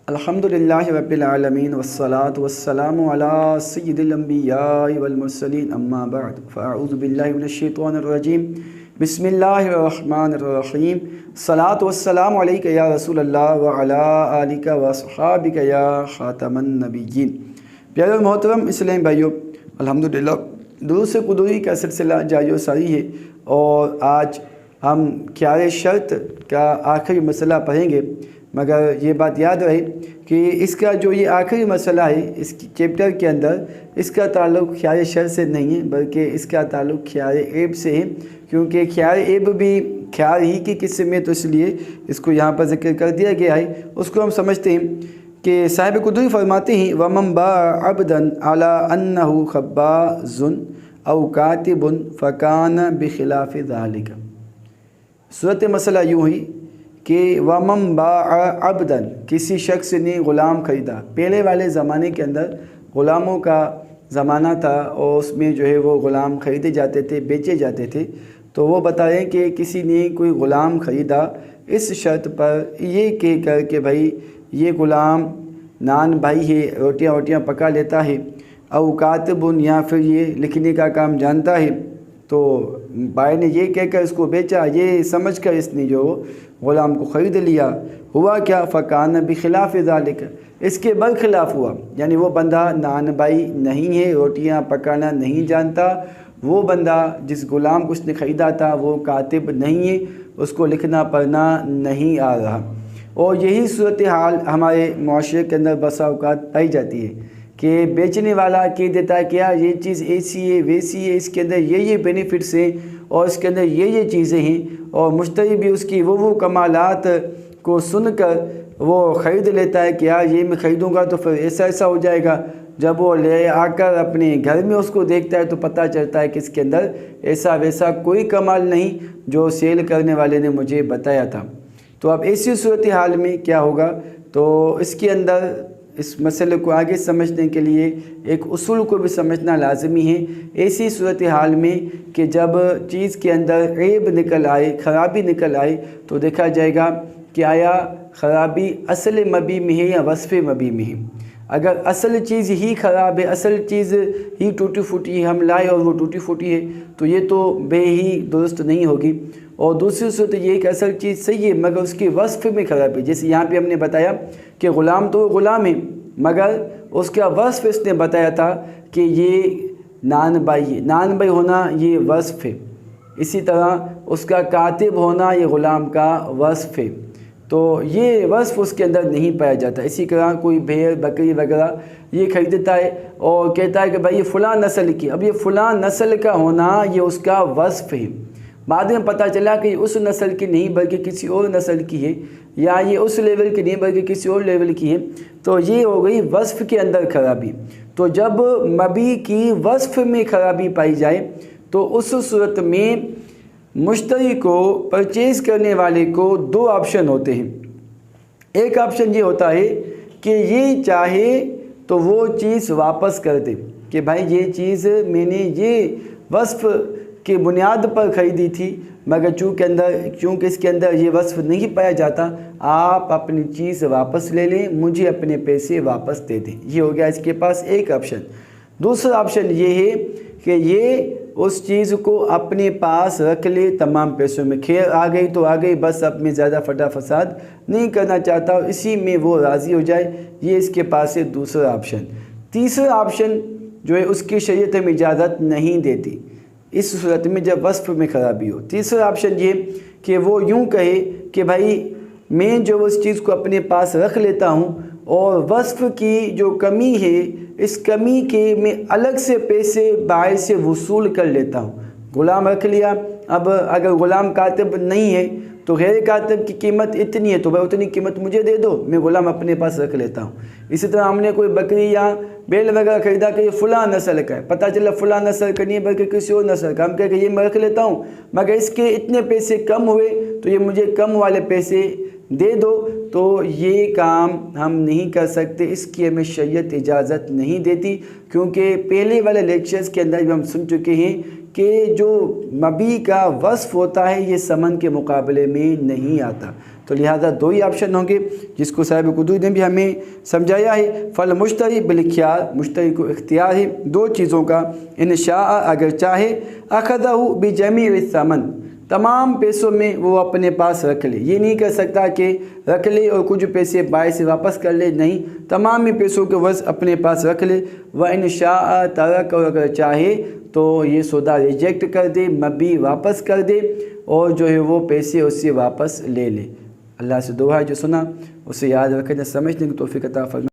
الحمدللہ رب العالمین والصلاة والسلام علی سید الانبیاء والمرسلین اما بعد فاعوذ باللہ من الشیطان الرجیم بسم اللہ الرحمن الرحیم الصلاة والسلام علیک یا رسول اللہ وعلی آلک واصحابک یا خاتم النبیین۔ پیارے محترم اسلام بھائیو، الحمدللہ دروس قدوری کا سلسلہ جاری و ساری ہے اور آج ہم خیار شرط کا آخری مسئلہ پڑھیں گے، مگر یہ بات یاد رہے کہ اس کا جو یہ آخری مسئلہ ہے اس چیپٹر کے اندر، اس کا تعلق خیار شرط سے نہیں ہے بلکہ اس کا تعلق خیار عیب سے ہے، کیونکہ خیار عیب بھی خیار ہی کی قسم ہے، تو اس لیے اس کو یہاں پر ذکر کر دیا گیا ہے۔ اس کو ہم سمجھتے ہیں کہ صاحب قدوری فرماتے ہیں وَمَنْ بَاعَ عَبْدًا عَلَىٰ أَنَّهُ خَبَّازٌ أَوْ كَاتِبٌ فَكَانَ بِخِلَافِ ذَلِكَ۔ صورت مسئلہ یوں ہی کہ وَمَنْ بَاعَ عَبْدًا، کسی شخص نے غلام خریدا۔ پہلے والے زمانے کے اندر غلاموں کا زمانہ تھا اور اس میں جو ہے وہ غلام خریدے جاتے تھے، بیچے جاتے تھے۔ تو وہ بتا رہے ہیں کہ کسی نے کوئی غلام خریدا اس شرط پر یہ کہہ کر کہ بھائی یہ غلام نان بھائی ہے، روٹیاں پکا لیتا ہے، او کاتبن، یا پھر یہ لکھنے کا کام جانتا ہے۔ تو بھائی نے یہ کہہ کر اس کو بیچا، یہ سمجھ کر اس نے جو غلام کو خرید لیا۔ ہوا کیا؟ فکان بخلاف ذالک، اس کے برخلاف ہوا، یعنی وہ بندہ نان بھائی نہیں ہے، روٹیاں پکانا نہیں جانتا۔ وہ بندہ جس غلام کو اس نے خریدا تھا وہ کاتب نہیں ہے، اس کو لکھنا پڑھنا نہیں آ رہا۔ اور یہی صورتحال ہمارے معاشرے کے اندر بسا اوقات پائی جاتی ہے کہ بیچنے والا کہہ دیتا ہے کہ یار یہ چیز ایسی ہے ویسی ہے، اس کے اندر یہ بینیفٹس ہیں اور اس کے اندر یہ چیزیں ہیں، اور مشتری بھی اس کی وہ کمالات کو سن کر وہ خرید لیتا ہے کہ یار یہ میں خریدوں گا تو پھر ایسا ہو جائے گا۔ جب وہ لے آ کر اپنے گھر میں اس کو دیکھتا ہے تو پتہ چلتا ہے کہ اس کے اندر ایسا ویسا کوئی کمال نہیں جو سیل کرنے والے نے مجھے بتایا تھا۔ تو اب ایسی صورتحال میں کیا ہوگا؟ تو اس کے اندر اس مسئلے کو آگے سمجھنے کے لیے ایک اصول کو بھی سمجھنا لازمی ہے۔ ایسی صورتحال میں کہ جب چیز کے اندر عیب نکل آئے، خرابی نکل آئے، تو دیکھا جائے گا کہ آیا خرابی اصل مبی میں ہے یا وصف مبی میں ہے۔ اگر اصل چیز ہی خراب ہے، اصل چیز ہی ٹوٹی پھوٹی ہے، ہم لائے اور وہ ٹوٹی پھوٹی ہے، تو یہ تو بے ہی درست نہیں ہوگی۔ اور دوسری صورت یہ کہ اصل چیز صحیح ہے مگر اس کے وصف میں خرابی، جیسے یہاں پہ ہم نے بتایا کہ غلام تو غلام ہے مگر اس کا وصف اس نے بتایا تھا کہ یہ نان بھائی ہے، نان بھائی ہونا یہ وصف ہے۔ اسی طرح اس کا کاتب ہونا یہ غلام کا وصف ہے، تو یہ وصف اس کے اندر نہیں پایا جاتا۔ اسی طرح کوئی بھیڑ بکری وغیرہ یہ خریدتا ہے اور کہتا ہے کہ بھائی یہ فلاں نسل کی، اب یہ فلاں نسل کا ہونا یہ اس کا وصف ہے۔ بعد میں پتہ چلا کہ یہ اس نسل کی نہیں بلکہ کسی اور نسل کی ہے، یا یہ اس لیول کی نہیں بلکہ کسی اور لیول کی ہے، تو یہ ہو گئی وصف کے اندر خرابی۔ تو جب مبی کی وصف میں خرابی پائی جائے تو اس صورت میں مشتری کو، پرچیز کرنے والے کو دو آپشن ہوتے ہیں۔ ایک آپشن یہ ہوتا ہے کہ یہ چاہے تو وہ چیز واپس کر دے کہ بھائی یہ چیز میں نے یہ وصف کی بنیاد پر خریدی تھی مگر چونکہ اس کے اندر یہ وصف نہیں پایا جاتا، آپ اپنی چیز واپس لے لیں، مجھے اپنے پیسے واپس دے دیں۔ یہ ہو گیا اس کے پاس ایک آپشن۔ دوسرا آپشن یہ ہے کہ یہ اس چیز کو اپنے پاس رکھ لے، تمام پیسوں میں خیر آ گئی تو آ گئی، بس اب میں زیادہ فٹا فساد نہیں کرنا چاہتا اور اسی میں وہ راضی ہو جائے۔ یہ اس کے پاس ہے دوسرا آپشن۔ تیسرا آپشن جو ہے اس کی شریعت میں اجازت نہیں دیتی اس صورت میں جب وصف میں خرابی ہو۔ تیسرا آپشن یہ کہ وہ یوں کہے کہ بھائی میں جو اس چیز کو اپنے پاس رکھ لیتا ہوں اور وصف کی جو کمی ہے اس کمی کے میں الگ سے پیسے باہر سے وصول کر لیتا ہوں۔ غلام رکھ لیا، اب اگر غلام کاتب نہیں ہے تو غیر کاتب کی قیمت اتنی ہے تو بھائی اتنی قیمت مجھے دے دو، میں غلام اپنے پاس رکھ لیتا ہوں۔ اسی طرح ہم نے کوئی بکری یا بیل وغیرہ خریدا کہ یہ فلاں نسل کا ہے، پتہ چلا فلاں نسل کا نہیں ہے بلکہ کسی اور نسل کا، ہم کہہ کہ یہ میں رکھ لیتا ہوں مگر اس کے اتنے پیسے کم ہوئے تو یہ مجھے کم والے پیسے دے دو، تو یہ کام ہم نہیں کر سکتے، اس کی ہمیں شریعت اجازت نہیں دیتی، کیونکہ پہلے والے لیکچرز کے اندر بھی ہم سن چکے ہیں کہ جو مبی کا وصف ہوتا ہے یہ ثمن کے مقابلے میں نہیں آتا۔ تو لہٰذا دو ہی آپشن ہوں گے، جس کو صاحب قدوت نے بھی ہمیں سمجھایا ہے۔ فل مشتری بالخیار، مشتری کو اختیار ہے دو چیزوں کا، ان شاء اگر چاہے، اخذہ بجمیع الثمن، تمام پیسوں میں وہ اپنے پاس رکھ لے۔ یہ نہیں کر سکتا کہ رکھ لے اور کچھ پیسے بائع سے واپس کر لے، نہیں، تمام ہی پیسوں کے وز اپنے پاس رکھ لے۔ وَإِنْ شَاءَ تَرَكَ، اور اگر چاہے تو یہ سودا ریجیکٹ کر دے، مبیع واپس کر دے، اور جو ہے وہ پیسے اس سے واپس لے لے۔ اللہ سے دعا ہے جو سنا اسے یاد رکھنے، سمجھنے کی توفیق عطا فرمائے۔